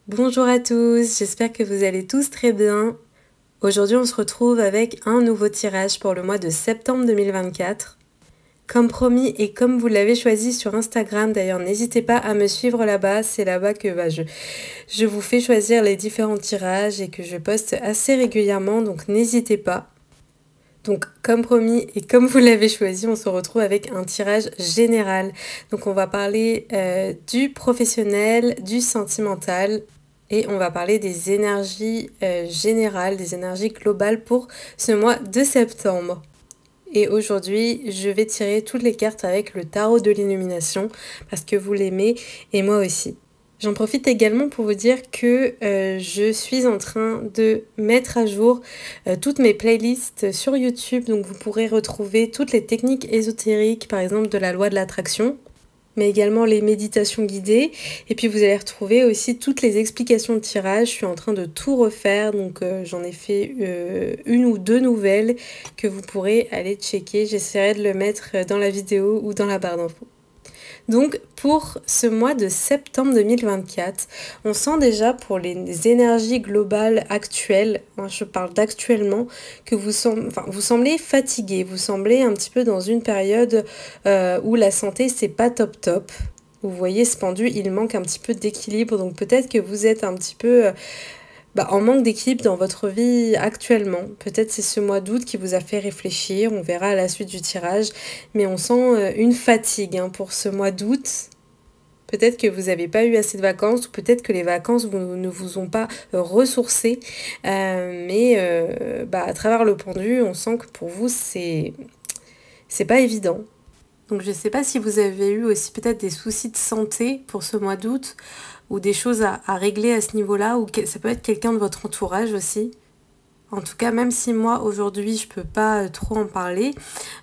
Bonjour à tous, j'espère que vous allez tous très bien. Aujourd'hui on se retrouve avec un nouveau tirage pour le mois de septembre 2024. Comme promis et comme vous l'avez choisi sur Instagram, d'ailleurs n'hésitez pas à me suivre là-bas, c'est là-bas que je vous fais choisir les différents tirages et que je poste assez régulièrement, donc n'hésitez pas. Donc comme promis et comme vous l'avez choisi, on se retrouve avec un tirage général. Donc on va parler du professionnel, du sentimental et on va parler des énergies générales, des énergies globales pour ce mois de septembre. Et aujourd'hui, je vais tirer toutes les cartes avec le tarot de l'illumination parce que vous l'aimez et moi aussi. J'en profite également pour vous dire que je suis en train de mettre à jour toutes mes playlists sur YouTube. Donc vous pourrez retrouver toutes les techniques ésotériques, par exemple de la loi de l'attraction, mais également les méditations guidées. Et puis vous allez retrouver aussi toutes les explications de tirage. Je suis en train de tout refaire, donc j'en ai fait une ou deux nouvelles que vous pourrez aller checker. J'essaierai de le mettre dans la vidéo ou dans la barre d'infos. Donc pour ce mois de septembre 2024, on sent déjà pour les énergies globales actuelles, je parle d'actuellement, que vous semblez fatigué, vous semblez un petit peu dans une période où la santé c'est pas top top. Vous voyez ce pendu, il manque un petit peu d'équilibre, donc peut-être que vous êtes un petit peu en manque d'équilibre dans votre vie actuellement. Peut-être c'est ce mois d'août qui vous a fait réfléchir, on verra à la suite du tirage, mais on sent une fatigue pour ce mois d'août. Peut-être que vous n'avez pas eu assez de vacances, ou peut-être que les vacances ne vous ont pas ressourcé, mais à travers le pendu, on sent que pour vous, c'est pas évident. Donc je ne sais pas si vous avez eu aussi peut-être des soucis de santé pour ce mois d'août, ou des choses à régler à ce niveau-là, ou ça peut être quelqu'un de votre entourage aussi. En tout cas, même si moi, aujourd'hui, je peux pas trop en parler,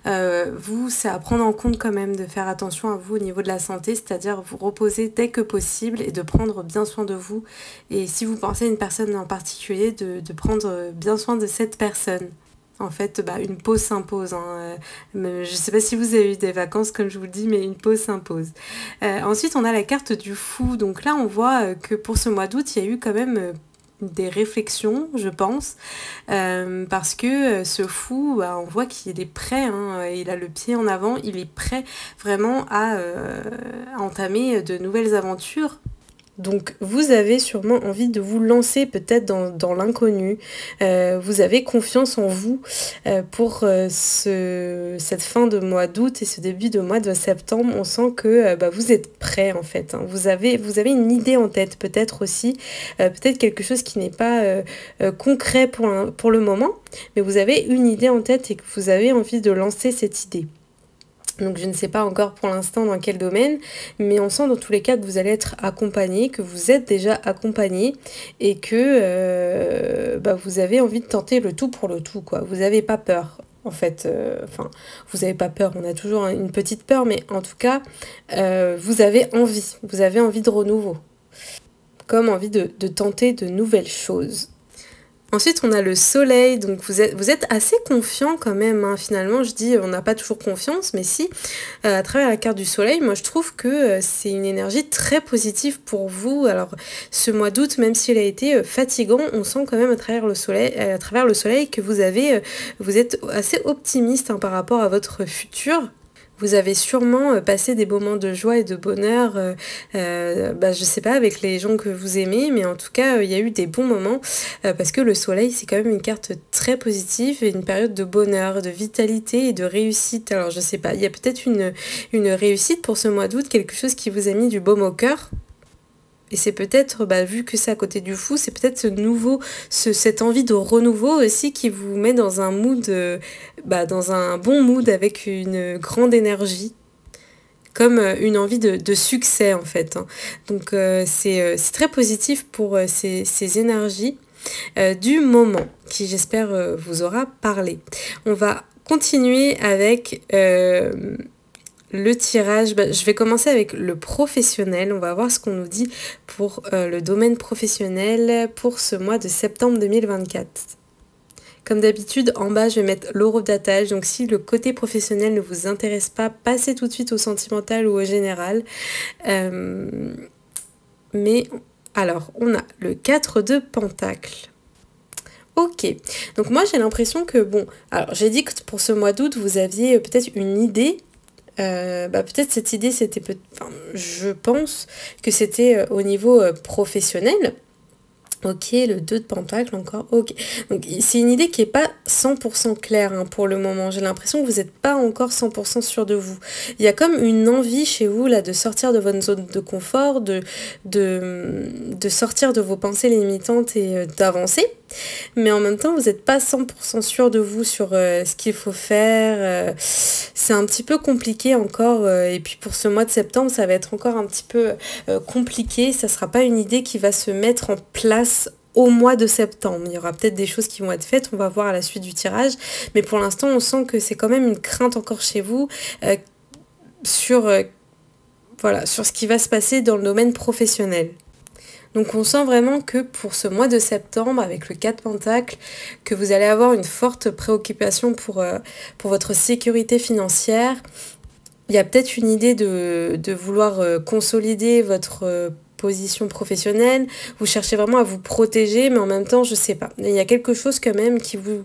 vous, c'est à prendre en compte quand même de faire attention à vous au niveau de la santé, c'est-à-dire vous reposer dès que possible et de prendre bien soin de vous. Et si vous pensez à une personne en particulier, de prendre bien soin de cette personne. En fait, une pause s'impose. Je sais pas si vous avez eu des vacances, comme je vous le dis, mais une pause s'impose. Ensuite, on a la carte du fou. Donc là, on voit que pour ce mois d'août, il y a eu quand même des réflexions, je pense, parce que ce fou, on voit qu'il est prêt, il a le pied en avant, il est prêt vraiment à entamer de nouvelles aventures. Donc vous avez sûrement envie de vous lancer peut-être dans l'inconnu. Vous avez confiance en vous pour cette fin de mois d'août et ce début de mois de septembre. On sent que vous êtes prêt en fait. Vous avez une idée en tête peut-être aussi. Peut-être quelque chose qui n'est pas concret pour le moment. Mais vous avez une idée en tête et que vous avez envie de lancer cette idée. Donc je ne sais pas encore pour l'instant dans quel domaine, mais on sent dans tous les cas que vous allez être accompagné, que vous êtes déjà accompagné et que vous avez envie de tenter le tout pour le tout, quoi. Vous n'avez pas peur. En fait, vous n'avez pas peur, on a toujours une petite peur, mais en tout cas, vous avez envie de renouveau, comme envie de tenter de nouvelles choses. Ensuite, on a le soleil, donc vous êtes assez confiant quand même, finalement, je dis on n'a pas toujours confiance, mais si, à travers la carte du soleil, moi je trouve que c'est une énergie très positive pour vous. Alors, ce mois d'août, même s'il a été fatigant, on sent quand même à travers le soleil que vous êtes assez optimiste par rapport à votre futur. Vous avez sûrement passé des moments de joie et de bonheur, je sais pas, avec les gens que vous aimez, mais en tout cas, il y a eu des bons moments, parce que le soleil, c'est quand même une carte très positive et une période de bonheur, de vitalité et de réussite. Alors, je sais pas, il y a peut-être une réussite pour ce mois d'août, quelque chose qui vous a mis du baume au cœur. Et c'est peut-être, vu que c'est à côté du fou, c'est peut-être cette envie de renouveau aussi qui vous met dans un mood, dans un bon mood avec une grande énergie, comme une envie de succès en fait. Donc c'est très positif pour ces énergies du moment qui j'espère vous aura parlé. On va continuer avec le tirage. Je vais commencer avec le professionnel. On va voir ce qu'on nous dit pour le domaine professionnel pour ce mois de septembre 2024. Comme d'habitude, en bas, je vais mettre l'euro d'attache. Donc si le côté professionnel ne vous intéresse pas, passez tout de suite au sentimental ou au général. Mais Alors, on a le 4 de Pentacle. Ok, donc moi j'ai l'impression que bon, alors j'ai dit que pour ce mois d'août vous aviez peut-être une idée, peut-être cette idée c'était, je pense que c'était au niveau professionnel. Ok, le 2 de Pentacle encore, ok. Donc c'est une idée qui n'est pas 100% claire hein, pour le moment. J'ai l'impression que vous n'êtes pas encore 100% sûr de vous. Il y a comme une envie chez vous là de sortir de votre zone de confort, de sortir de vos pensées limitantes et d'avancer. Mais en même temps, vous n'êtes pas 100% sûr de vous sur ce qu'il faut faire. C'est un petit peu compliqué encore. Et puis pour ce mois de septembre, ça va être encore un petit peu compliqué. Ça ne sera pas une idée qui va se mettre en place au mois de septembre. Il y aura peut-être des choses qui vont être faites. On va voir à la suite du tirage. Mais pour l'instant, on sent que c'est quand même une crainte encore chez vous sur ce qui va se passer dans le domaine professionnel. Donc on sent vraiment que pour ce mois de septembre, avec le 4 Pentacle, que vous allez avoir une forte préoccupation pour votre sécurité financière. Il y a peut-être une idée de vouloir consolider votre position professionnelle. Vous cherchez vraiment à vous protéger, mais en même temps, je sais pas. Il y a quelque chose quand même qui vous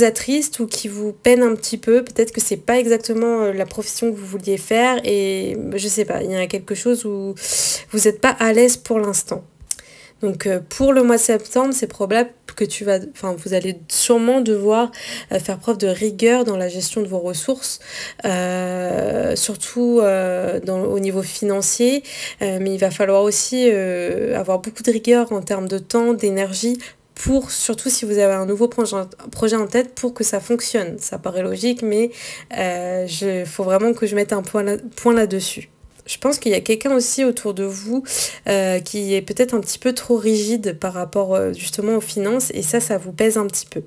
attriste ou qui vous peine un petit peu. Peut-être que c'est pas exactement la profession que vous vouliez faire et je sais pas, il y a quelque chose où vous n'êtes pas à l'aise pour l'instant. Donc pour le mois de septembre, c'est probable que vous allez sûrement devoir faire preuve de rigueur dans la gestion de vos ressources, surtout au niveau financier, mais il va falloir aussi avoir beaucoup de rigueur en termes de temps, d'énergie, surtout si vous avez un nouveau projet en tête pour que ça fonctionne. Ça paraît logique, mais faut vraiment que je mette un point là-dessus. Je pense qu'il y a quelqu'un aussi autour de vous qui est peut-être un petit peu trop rigide par rapport justement aux finances et ça vous pèse un petit peu.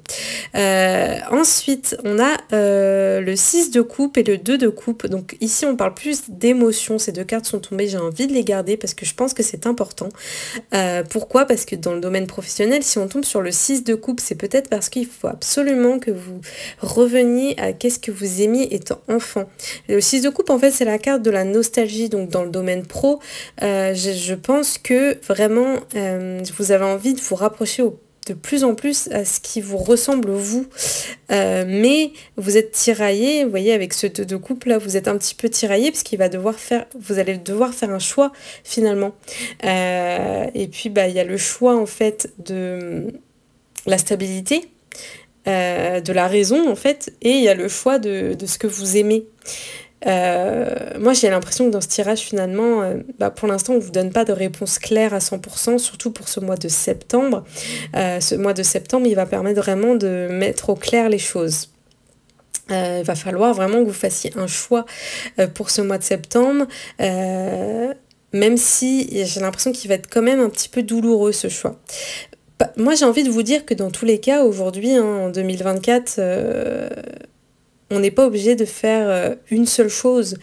Ensuite, on a le 6 de coupe et le 2 de coupe. Donc ici, on parle plus d'émotions. Ces deux cartes sont tombées. J'ai envie de les garder parce que je pense que c'est important. Pourquoi? Parce que dans le domaine professionnel, si on tombe sur le 6 de coupe, c'est peut-être parce qu'il faut absolument que vous reveniez à qu'est-ce que vous aimiez étant enfant. Le 6 de coupe, en fait, c'est la carte de la nostalgie. Donc dans le domaine pro, je pense que vraiment vous avez envie de vous rapprocher de plus en plus à ce qui vous ressemble vous, mais vous êtes tiraillé, vous voyez avec ce 2 de coupe là, vous êtes un petit peu tiraillé parce vous allez devoir faire un choix finalement, et puis il y a le choix en fait de la stabilité, de la raison en fait, et il y a le choix de ce que vous aimez. Moi j'ai l'impression que dans ce tirage finalement pour l'instant on ne vous donne pas de réponse claire à 100%, surtout pour ce mois de septembre. Ce mois de septembre il va permettre vraiment de mettre au clair les choses. Il va falloir vraiment que vous fassiez un choix pour ce mois de septembre, même si j'ai l'impression qu'il va être quand même un petit peu douloureux ce choix. Moi j'ai envie de vous dire que dans tous les cas aujourd'hui en 2024 on n'est pas obligé de faire une seule chose.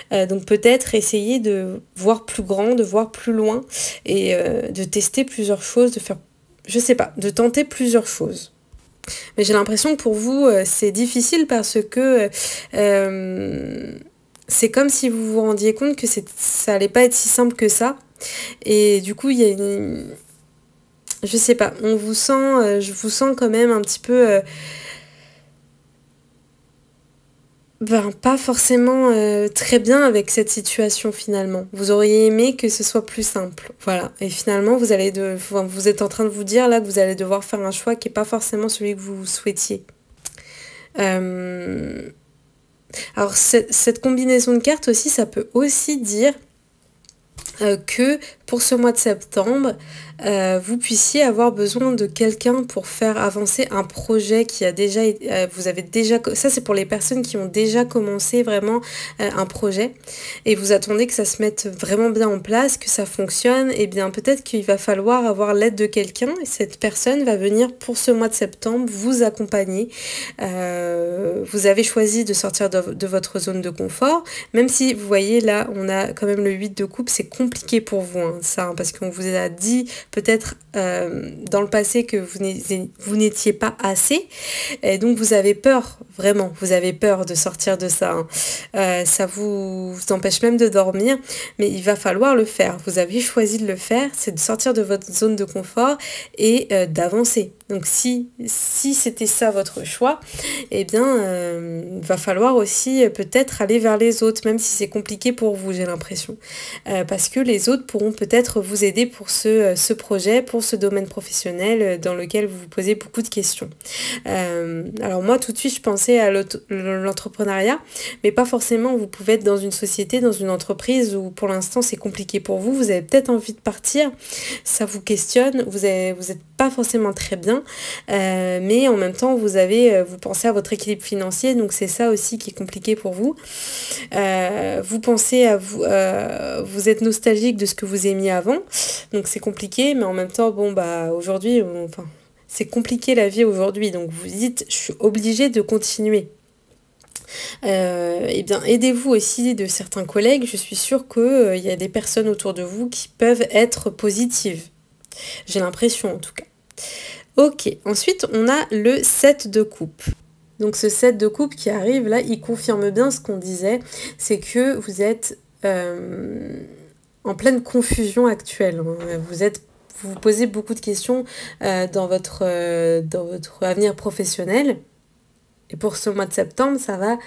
Donc peut-être essayer de voir plus grand, de voir plus loin et de tester plusieurs choses, de faire, je sais pas, de tenter plusieurs choses. Mais j'ai l'impression que pour vous, c'est difficile parce que c'est comme si vous vous rendiez compte que ça allait pas être si simple que ça. Et du coup, il y a je sais pas, je vous sens quand même un petit peu... pas forcément très bien avec cette situation finalement. Vous auriez aimé que ce soit plus simple. Voilà. Et finalement, vous êtes en train de vous dire là que vous allez devoir faire un choix qui n'est pas forcément celui que vous souhaitiez. Alors, cette combinaison de cartes aussi, ça peut aussi dire que pour ce mois de septembre, vous puissiez avoir besoin de quelqu'un pour faire avancer un projet qui a déjà... ça c'est pour les personnes qui ont déjà commencé vraiment un projet et vous attendez que ça se mette vraiment bien en place, que ça fonctionne, et bien peut-être qu'il va falloir avoir l'aide de quelqu'un et cette personne va venir pour ce mois de septembre vous accompagner. Vous avez choisi de sortir de votre zone de confort, même si vous voyez là on a quand même le 8 de coupe, c'est compliqué pour vous parce qu'on vous a dit peut-être dans le passé que vous n'étiez pas assez et donc vous avez peur Vraiment, vous avez peur de sortir de ça, hein. Ça vous empêche même de dormir, mais il va falloir le faire. Vous avez choisi de le faire, c'est de sortir de votre zone de confort et d'avancer. Donc si c'était ça votre choix, eh bien, va falloir aussi peut-être aller vers les autres, même si c'est compliqué pour vous, j'ai l'impression. Parce que les autres pourront peut-être vous aider pour ce projet, pour ce domaine professionnel dans lequel vous vous posez beaucoup de questions. Alors moi, tout de suite, je pensais à l'entrepreneuriat, mais pas forcément. Vous pouvez être dans une société, dans une entreprise où pour l'instant c'est compliqué pour vous. Vous avez peut-être envie de partir, ça vous questionne, vous êtes pas forcément très bien, mais en même temps vous pensez à votre équilibre financier, donc c'est ça aussi qui est compliqué pour vous. Vous pensez à vous êtes nostalgique de ce que vous aimiez avant, donc c'est compliqué, mais en même temps bon bah aujourd'hui c'est compliqué la vie aujourd'hui, donc vous dites je suis obligée de continuer. Eh bien, aidez-vous aussi de certains collègues. Je suis sûre qu'il y a des personnes autour de vous qui peuvent être positives. J'ai l'impression en tout cas. Ok, ensuite on a le 7 de coupe. Donc ce 7 de coupe qui arrive là, il confirme bien ce qu'on disait, c'est que vous êtes en pleine confusion actuelle. Vous vous posez beaucoup de questions dans votre avenir professionnel. Et pour ce mois de septembre, ça va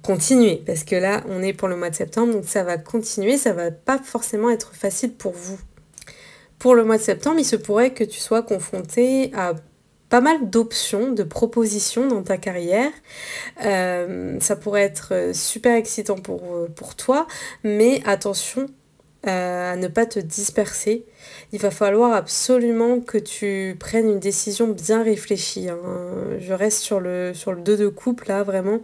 continuer. Parce que là, on est pour le mois de septembre, donc ça va continuer. Ça va pas forcément être facile pour vous. Pour le mois de septembre, il se pourrait que tu sois confronté à pas mal d'options, de propositions dans ta carrière. Ça pourrait être super excitant pour toi, mais attention à ne pas te disperser. Il va falloir absolument que tu prennes une décision bien réfléchie, hein. Je reste sur le 2 de coupe là, vraiment,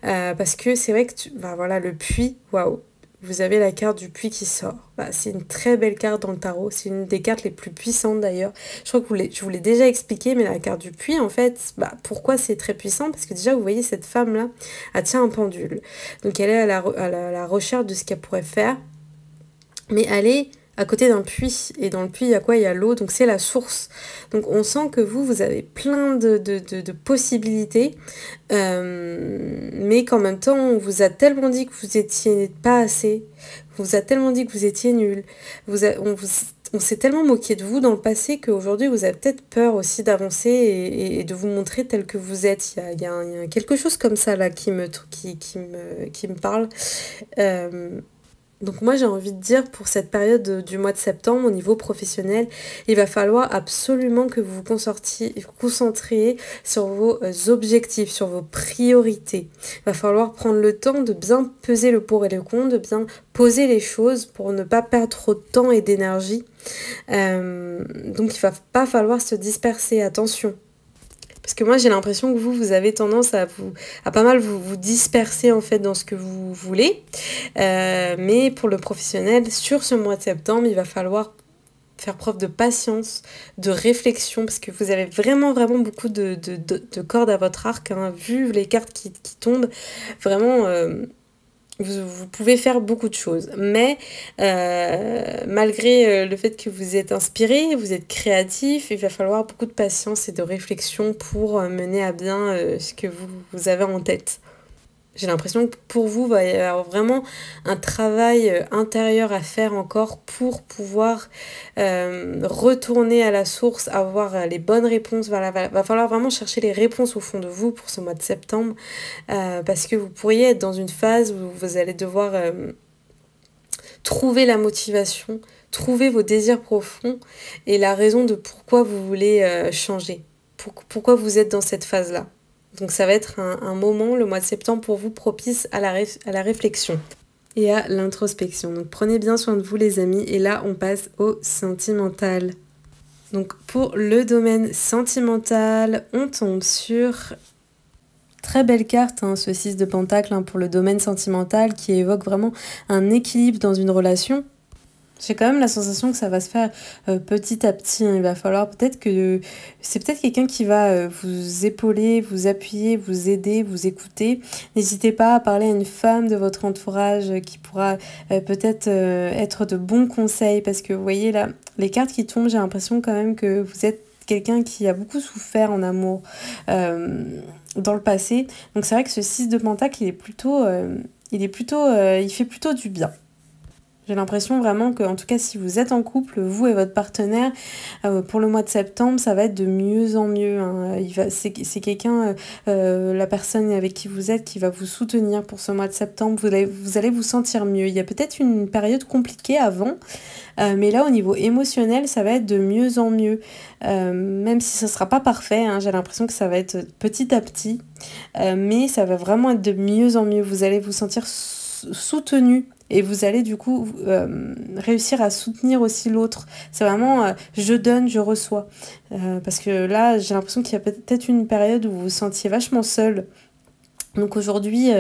parce que c'est vrai que voilà, le puits, waouh, vous avez la carte du puits qui sort. C'est une très belle carte dans le tarot, c'est une des cartes les plus puissantes d'ailleurs. Je crois que je vous l'ai déjà expliqué, mais la carte du puits, en fait, pourquoi c'est très puissant? Parce que déjà, vous voyez cette femme-là, elle tient un pendule. Donc elle est à la recherche de ce qu'elle pourrait faire, mais elle est à côté d'un puits, et dans le puits, il y a quoi? Il y a l'eau, donc c'est la source. Donc on sent que vous avez plein de possibilités, mais qu'en même temps, on vous a tellement dit que vous étiez pas assez, on vous a tellement dit que vous étiez nul, on s'est tellement moqué de vous dans le passé qu'aujourd'hui, vous avez peut-être peur aussi d'avancer et de vous montrer tel que vous êtes. Il y a quelque chose comme ça là qui me parle. Donc moi j'ai envie de dire pour cette période du mois de septembre au niveau professionnel, il va falloir absolument que vous vous concentriez sur vos objectifs, sur vos priorités. Il va falloir prendre le temps de bien peser le pour et le contre, de bien poser les choses pour ne pas perdre trop de temps et d'énergie. Donc il va pas falloir se disperser, attention. Parce que moi, j'ai l'impression que vous avez tendance à pas mal vous disperser en fait dans ce que vous voulez. Mais pour le professionnel, sur ce mois de septembre, il va falloir faire preuve de patience, de réflexion, parce que vous avez vraiment beaucoup de cordes à votre arc, hein, vu les cartes qui tombent. Vraiment... Vous pouvez faire beaucoup de choses, mais malgré le fait que vous êtes inspiré, vous êtes créatif, il va falloir beaucoup de patience et de réflexion pour mener à bien ce que vous avez en tête. J'ai l'impression que pour vous, il va y avoir vraiment un travail intérieur à faire encore pour pouvoir retourner à la source, avoir les bonnes réponses. Voilà, va falloir vraiment chercher les réponses au fond de vous pour ce mois de septembre, parce que vous pourriez être dans une phase où vous allez devoir trouver la motivation, trouver vos désirs profonds et la raison de pourquoi vous voulez changer, pourquoi vous êtes dans cette phase-là. Donc ça va être un moment, le mois de septembre, pour vous propice à la réflexion et à l'introspection. Donc prenez bien soin de vous les amis. Et là, on passe au sentimental. Donc pour le domaine sentimental, on tombe sur... Très belle carte, hein, ce 6 de Pentacle, hein, pour le domaine sentimental, qui évoque vraiment un équilibre dans une relation. J'ai quand même la sensation que ça va se faire petit à petit, hein. Il va falloir peut-être que... C'est peut-être quelqu'un qui va vous épauler, vous appuyer, vous aider, vous écouter. N'hésitez pas à parler à une femme de votre entourage qui pourra peut-être être de bons conseils. Parce que vous voyez là, les cartes qui tombent, j'ai l'impression quand même que vous êtes quelqu'un qui a beaucoup souffert en amour dans le passé. Donc c'est vrai que ce 6 de Pentacle, il fait plutôt du bien. J'ai l'impression vraiment que, en tout cas, si vous êtes en couple, vous et votre partenaire, pour le mois de septembre, ça va être de mieux en mieux. Hein. C'est quelqu'un, la personne avec qui vous êtes, qui va vous soutenir pour ce mois de septembre. Vous allez vous sentir mieux. Il y a peut-être une période compliquée avant, mais là, au niveau émotionnel, ça va être de mieux en mieux. Même si ce ne sera pas parfait, hein, j'ai l'impression que ça va être petit à petit, mais ça va vraiment être de mieux en mieux. Vous allez vous sentir soutenu. Et vous allez du coup réussir à soutenir aussi l'autre. C'est vraiment je donne, je reçois. Parce que là, j'ai l'impression qu'il y a peut-être une période où vous vous sentiez vachement seul. Donc aujourd'hui,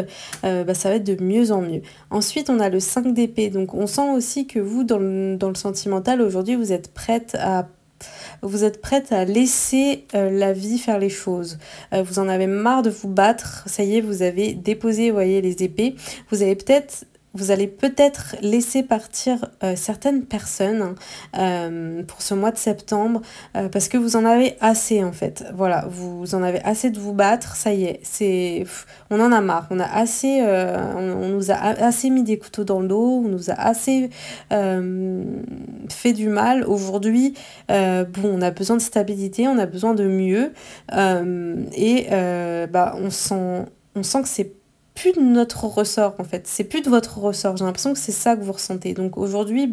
ça va être de mieux en mieux. Ensuite, on a le 5 d'épée. Donc on sent aussi que vous, dans le sentimental, aujourd'hui, vous êtes prête à laisser la vie faire les choses. Vous en avez marre de vous battre. Ça y est, vous avez déposé, vous voyez, les épées. Vous allez peut-être laisser partir certaines personnes pour ce mois de septembre parce que vous en avez assez en fait. Voilà, vous en avez assez de vous battre, ça y est, on en a marre. On a assez, on nous a assez mis des couteaux dans le dos, on nous a assez fait du mal. Aujourd'hui, on a besoin de stabilité, on a besoin de mieux on sent que c'est plus de notre ressort en fait, c'est plus de votre ressort, j'ai l'impression que c'est ça que vous ressentez. Donc aujourd'hui,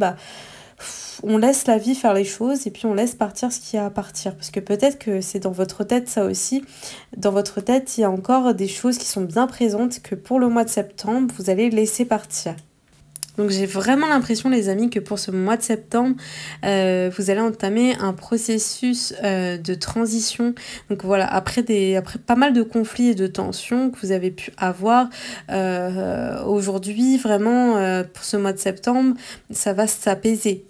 on laisse la vie faire les choses et puis on laisse partir ce qu'il y a à partir, parce que peut-être que c'est dans votre tête ça aussi, dans votre tête il y a encore des choses qui sont bien présentes que pour le mois de septembre vous allez laisser partir. Donc j'ai vraiment l'impression les amis que pour ce mois de septembre, vous allez entamer un processus de transition. Donc voilà, après pas mal de conflits et de tensions que vous avez pu avoir, aujourd'hui vraiment pour ce mois de septembre, ça va s'apaiser.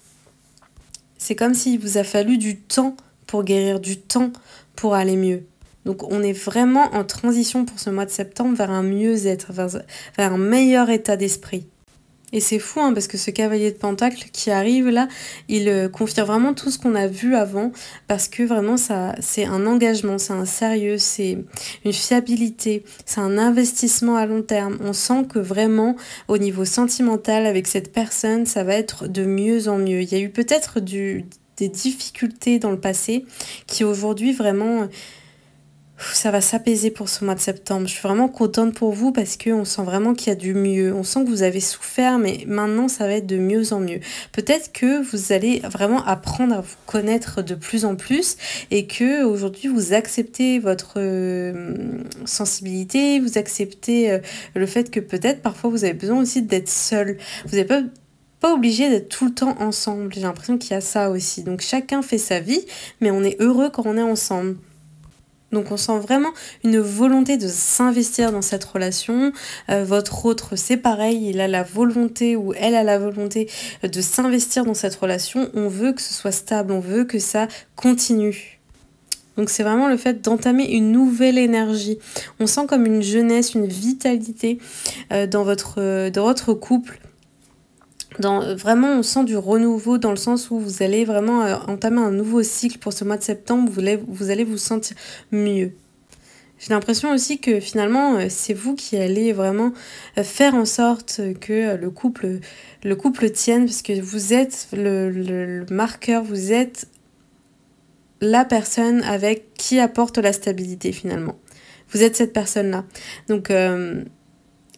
C'est comme s'il vous a fallu du temps pour guérir, du temps pour aller mieux. Donc on est vraiment en transition pour ce mois de septembre vers un mieux-être, vers un meilleur état d'esprit. Et c'est fou parce que ce cavalier de Pentacle qui arrive là, il confirme vraiment tout ce qu'on a vu avant, parce que vraiment c'est un engagement, c'est un sérieux, c'est une fiabilité, c'est un investissement à long terme. On sent que vraiment au niveau sentimental avec cette personne, ça va être de mieux en mieux. Il y a eu peut-être des difficultés dans le passé qui aujourd'hui vraiment... ça va s'apaiser pour ce mois de septembre. Je suis vraiment contente pour vous parce qu'on sent vraiment qu'il y a du mieux. On sent que vous avez souffert, mais maintenant, ça va être de mieux en mieux. Peut-être que vous allez vraiment apprendre à vous connaître de plus en plus et que aujourd'hui vous acceptez votre sensibilité, vous acceptez le fait que peut-être parfois vous avez besoin aussi d'être seul. Vous n'êtes pas obligé d'être tout le temps ensemble. J'ai l'impression qu'il y a ça aussi. Donc chacun fait sa vie, mais on est heureux quand on est ensemble. Donc on sent vraiment une volonté de s'investir dans cette relation. Votre autre, c'est pareil, il a la volonté ou elle a la volonté de s'investir dans cette relation. On veut que ce soit stable, on veut que ça continue. Donc c'est vraiment le fait d'entamer une nouvelle énergie. On sent comme une jeunesse, une vitalité dans votre couple. Vraiment, on sent du renouveau dans le sens où vous allez vraiment entamer un nouveau cycle pour ce mois de septembre. Vous allez vous sentir mieux. J'ai l'impression aussi que finalement, c'est vous qui allez vraiment faire en sorte que le couple tienne, parce que vous êtes le marqueur, vous êtes la personne avec qui apporte la stabilité finalement. Vous êtes cette personne-là. Donc...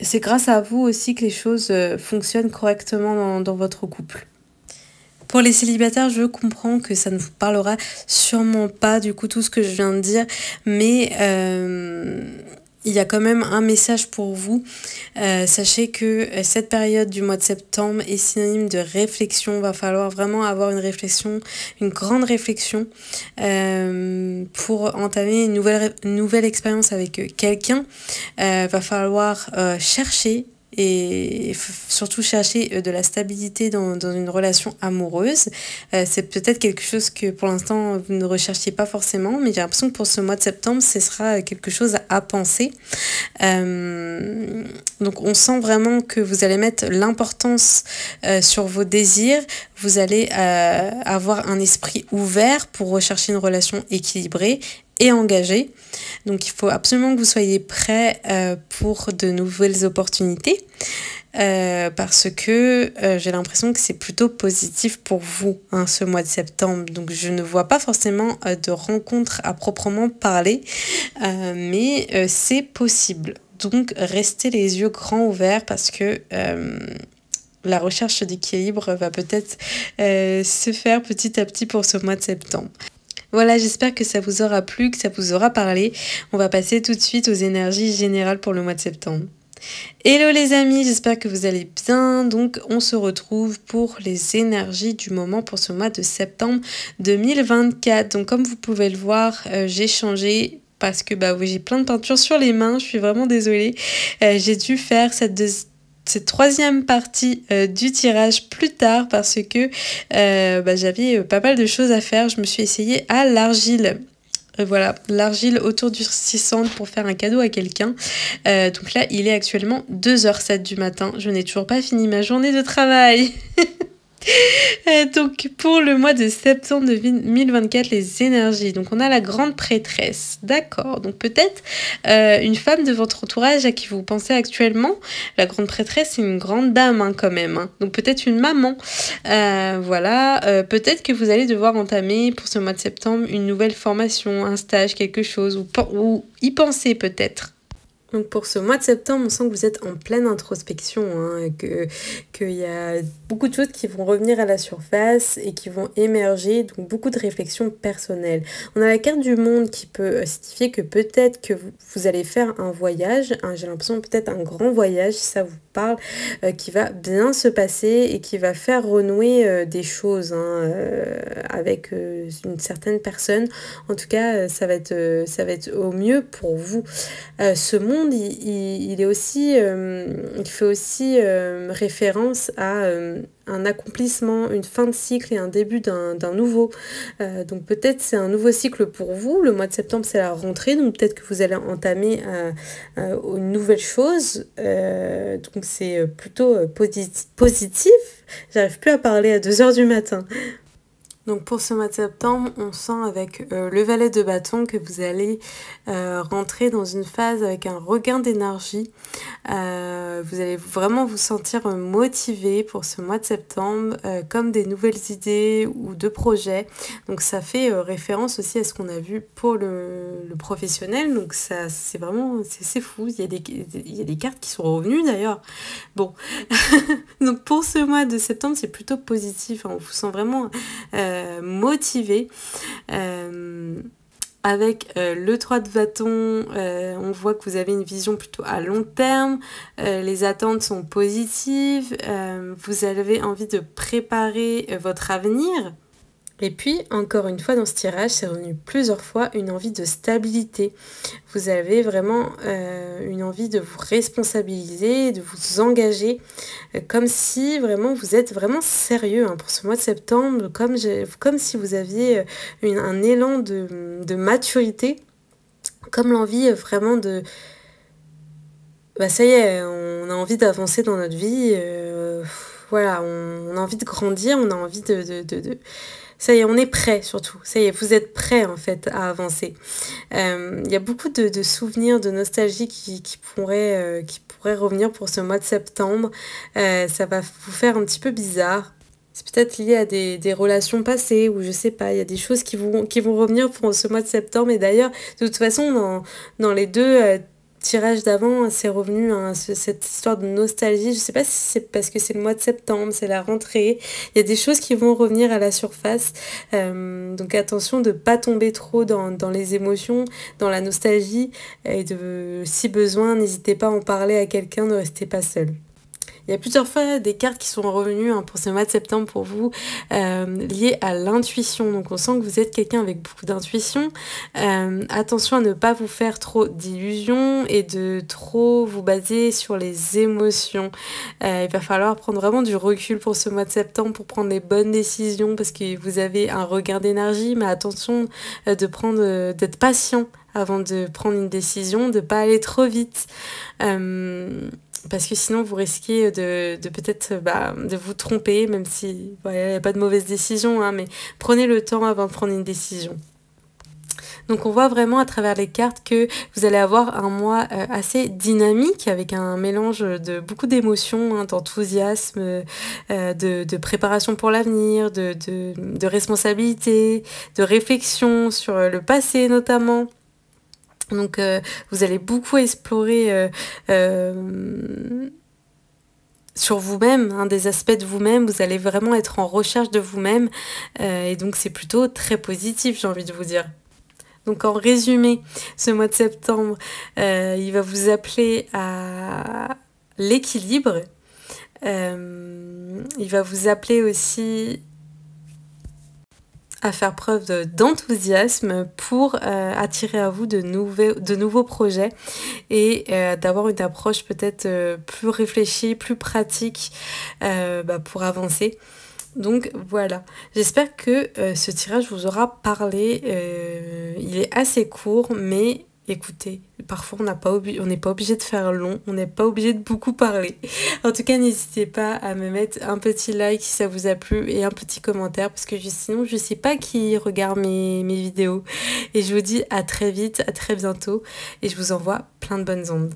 c'est grâce à vous aussi que les choses fonctionnent correctement dans votre couple. Pour les célibataires, je comprends que ça ne vous parlera sûrement pas du coup tout ce que je viens de dire, mais il y a quand même un message pour vous. Sachez que cette période du mois de septembre est synonyme de réflexion. Va falloir vraiment avoir une réflexion, une grande réflexion pour entamer une nouvelle expérience avec quelqu'un. Va falloir chercher et il faut surtout chercher de la stabilité dans une relation amoureuse. C'est peut-être quelque chose que pour l'instant vous ne recherchiez pas forcément, mais j'ai l'impression que pour ce mois de septembre, ce sera quelque chose à penser. Donc on sent vraiment que vous allez mettre l'importance sur vos désirs, vous allez avoir un esprit ouvert pour rechercher une relation équilibrée et engagée. Donc il faut absolument que vous soyez prêts pour de nouvelles opportunités. Parce que j'ai l'impression que c'est plutôt positif pour vous ce mois de septembre. Donc je ne vois pas forcément de rencontres à proprement parler, mais c'est possible. Donc restez les yeux grands ouverts parce que la recherche d'équilibre va peut-être se faire petit à petit pour ce mois de septembre. Voilà, j'espère que ça vous aura plu, que ça vous aura parlé. On va passer tout de suite aux énergies générales pour le mois de septembre. Hello les amis, j'espère que vous allez bien. Donc on se retrouve pour les énergies du moment pour ce mois de septembre 2024. Donc comme vous pouvez le voir, j'ai changé parce que oui, j'ai plein de peintures sur les mains, je suis vraiment désolée. J'ai dû faire cette troisième partie du tirage plus tard parce que j'avais pas mal de choses à faire. Je me suis essayée à l'argile. Voilà, l'argile autour du cissant pour faire un cadeau à quelqu'un. Donc là, il est actuellement 2h07 du matin. Je n'ai toujours pas fini ma journée de travail. Donc pour le mois de septembre 2024, les énergies. Donc on a la grande prêtresse, d'accord. Donc peut-être une femme de votre entourage à qui vous pensez actuellement. La grande prêtresse, c'est une grande dame quand même. Donc peut-être une maman. Voilà, peut-être que vous allez devoir entamer pour ce mois de septembre une nouvelle formation, un stage, quelque chose, ou y penser peut-être. Donc pour ce mois de septembre, on sent que vous êtes en pleine introspection, qu'il y a beaucoup de choses qui vont revenir à la surface et qui vont émerger, donc beaucoup de réflexions personnelles. On a la carte du monde qui peut signifier que peut-être que vous allez faire un voyage, j'ai l'impression peut-être un grand voyage, si ça vous parle, qui va bien se passer et qui va faire renouer des choses avec une certaine personne. En tout cas, ça va être au mieux pour vous. Ce monde, il est aussi, il fait aussi référence à un accomplissement, une fin de cycle et un début d'un nouveau. Donc peut-être c'est un nouveau cycle pour vous. Le mois de septembre, c'est la rentrée, donc peut-être que vous allez entamer une nouvelle chose. Donc c'est plutôt positif. J'arrive plus à parler à 2h du matin. Donc pour ce mois de septembre, on sent avec le valet de bâton que vous allez rentrer dans une phase avec un regain d'énergie. Vous allez vraiment vous sentir motivé pour ce mois de septembre, comme des nouvelles idées ou de projets. Donc ça fait référence aussi à ce qu'on a vu pour le professionnel. Donc ça, c'est vraiment, c'est fou. Il y a des cartes qui sont revenues d'ailleurs. Bon, donc pour ce mois de septembre, c'est plutôt positif. On vous sent vraiment motivé. Avec le 3 de bâton, on voit que vous avez une vision plutôt à long terme, les attentes sont positives, vous avez envie de préparer votre avenir. Et puis, encore une fois, dans ce tirage, c'est revenu plusieurs fois une envie de stabilité. Vous avez vraiment une envie de vous responsabiliser, de vous engager, comme si vraiment vous êtes vraiment sérieux pour ce mois de septembre, comme si vous aviez un élan de maturité, comme l'envie vraiment de... ça y est, on a envie d'avancer dans notre vie, voilà, on a envie de grandir, on a envie de... Ça y est, on est prêt surtout. Ça y est, vous êtes prêt en fait à avancer. Il y a beaucoup de souvenirs, de nostalgie qui pourraient revenir pour ce mois de septembre. Ça va vous faire un petit peu bizarre. C'est peut-être lié à des relations passées ou je sais pas, il y a des choses qui vont revenir pour ce mois de septembre. Et d'ailleurs, de toute façon, dans les deux tirage d'avant, c'est revenu cette histoire de nostalgie. Je sais pas si c'est parce que c'est le mois de septembre, c'est la rentrée. Il y a des choses qui vont revenir à la surface. Donc attention de pas tomber trop dans les émotions, dans la nostalgie. Et si besoin, n'hésitez pas à en parler à quelqu'un, ne restez pas seul. Il y a plusieurs fois des cartes qui sont revenues pour ce mois de septembre pour vous, liées à l'intuition. Donc on sent que vous êtes quelqu'un avec beaucoup d'intuition. Attention à ne pas vous faire trop d'illusions et de trop vous baser sur les émotions. Il va falloir prendre vraiment du recul pour ce mois de septembre pour prendre les bonnes décisions parce que vous avez un regain d'énergie, mais attention d'être patient avant de prendre une décision, de ne pas aller trop vite. Parce que sinon vous risquez de peut-être de vous tromper, même si il n'y a pas de mauvaise décision, mais prenez le temps avant de prendre une décision. Donc on voit vraiment à travers les cartes que vous allez avoir un mois assez dynamique avec un mélange de beaucoup d'émotions, d'enthousiasme, de préparation pour l'avenir, de responsabilité, de réflexion sur le passé notamment. Donc vous allez beaucoup explorer sur vous-même, des aspects de vous-même, vous allez vraiment être en recherche de vous-même et donc c'est plutôt très positif, j'ai envie de vous dire. Donc en résumé, ce mois de septembre, il va vous appeler à l'équilibre, il va vous appeler aussi à faire preuve d'enthousiasme pour attirer à vous de nouveaux projets et d'avoir une approche peut-être plus réfléchie, plus pratique pour avancer. Donc voilà, j'espère que ce tirage vous aura parlé. Il est assez court, mais écoutez, parfois on n'est pas obligé de faire long, on n'est pas obligé de beaucoup parler. En tout cas, n'hésitez pas à me mettre un petit like si ça vous a plu et un petit commentaire parce que sinon je sais pas qui regarde mes vidéos. Et je vous dis à très vite, à très bientôt et je vous envoie plein de bonnes ondes.